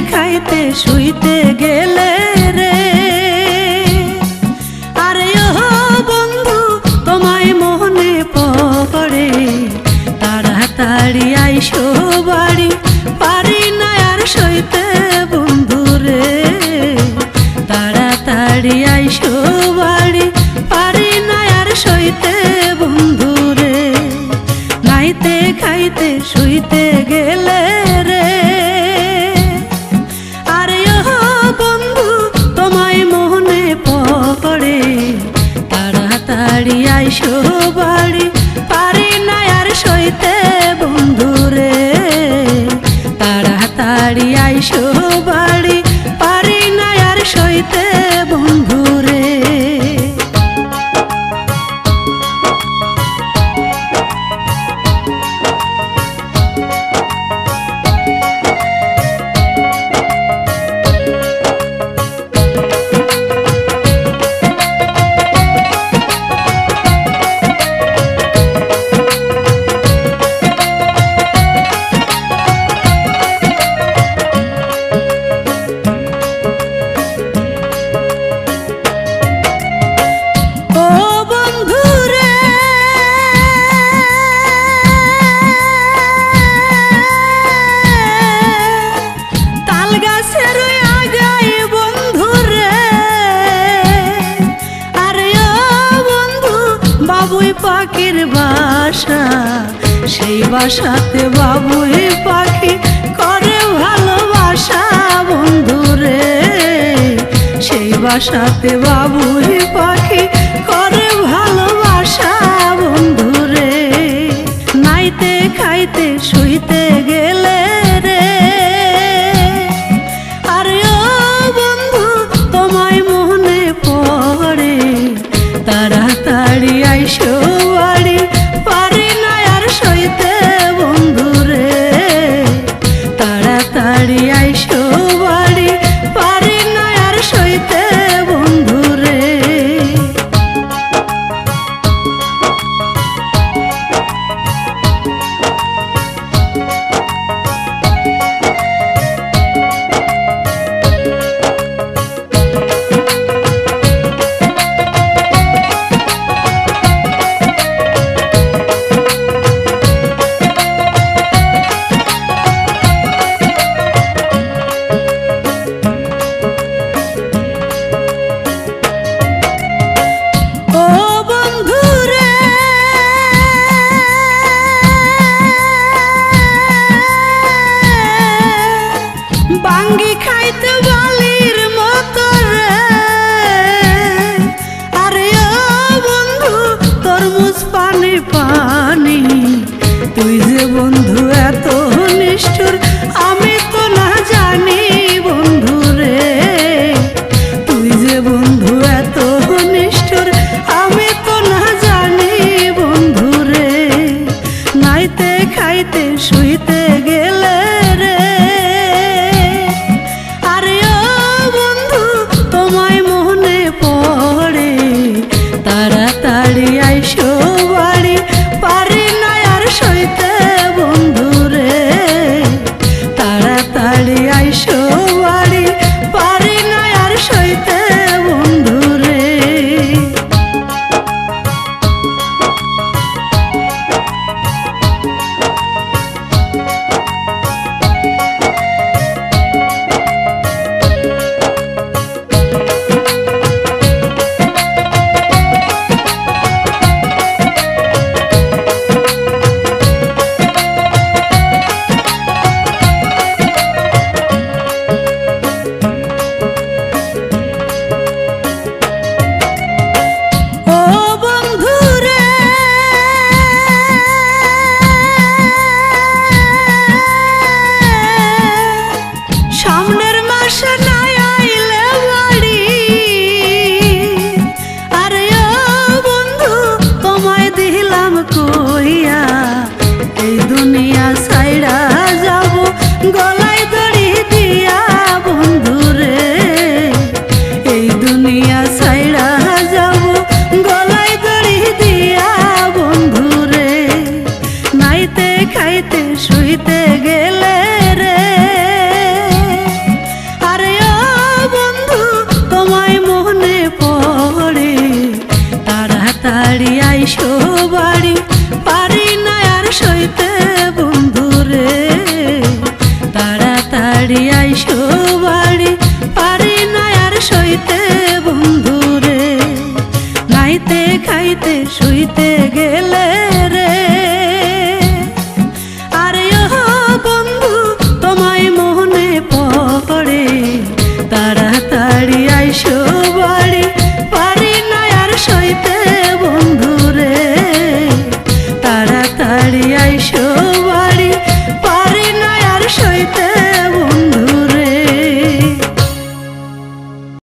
খাইতে শুইতে গেলে রে, আরে ও বন্ধু তোমায় মনে পড়ে, তাড়াতাড়ি আইসো বাড়ি, পারি না আর সইতে বন্ধু রে, তাড়াতাড়ি আইসো বাড়ি, পারি না আর সইতে বন্ধু রে। নাইতে খাইতে শুইতে গেলে রে, আরে ও বন্ধু তোমায় মনে পড়ে, তাড়াতাড়ি আইসো বাড়ি, পারি না আর সইতে বন্ধু রে, তাড়াতাড়ি আইসো বাড়ি, পারি না আর সইতে বন্ধু রে। পাখির বাসা, সেই বাসাতে বাবুই পাখি করে ভালোবাসা বন্ধু রে, সেই বাসাতে বাবুই পাখি করে ভালোবাসা বন্ধু রে। নাইতে খাইতে শুইতে গেলে রে, আরে ও বন্ধু তোমায় মনে পড়ে, তাড়াতাড়ি আইসো বাড়ি, পারি না আর সইতে বন্ধু রে, তাড়াতাড়ি আইসো বাড়ি, পারি না আর সইতে বন্ধু রে। বাঙ্গি খাইতে বালির মতো রে, আরে ও বন্ধু তরমুজ পানি পানি, তুই যে বন্ধু এত নিষ্ঠুর আমি তো না জানি বন্ধু রে, তুই যে বন্ধু এত নিষ্ঠুর আমি তো না জানি বন্ধু রে। নাইতে খাইতে শুইতে গেলে রে, তাড়াতাড়ি আইসো বাড়ি, পারি না আর সইতে বন্ধু রে, তাড়াতাড়ি আইসো তাড়াতাড়ি আইসো বাড়ি, পারি না আর সইতে বন্ধু রে। নাইতে খাইতে শুইতে গেলে রে, আরে ও বন্ধু তোমায় মনে পড়ে, তাড়াতাড়ি আইসো বাড়ি, পারি না আর সইতে বন্ধু রে। তাড়াতাড়ি আইসো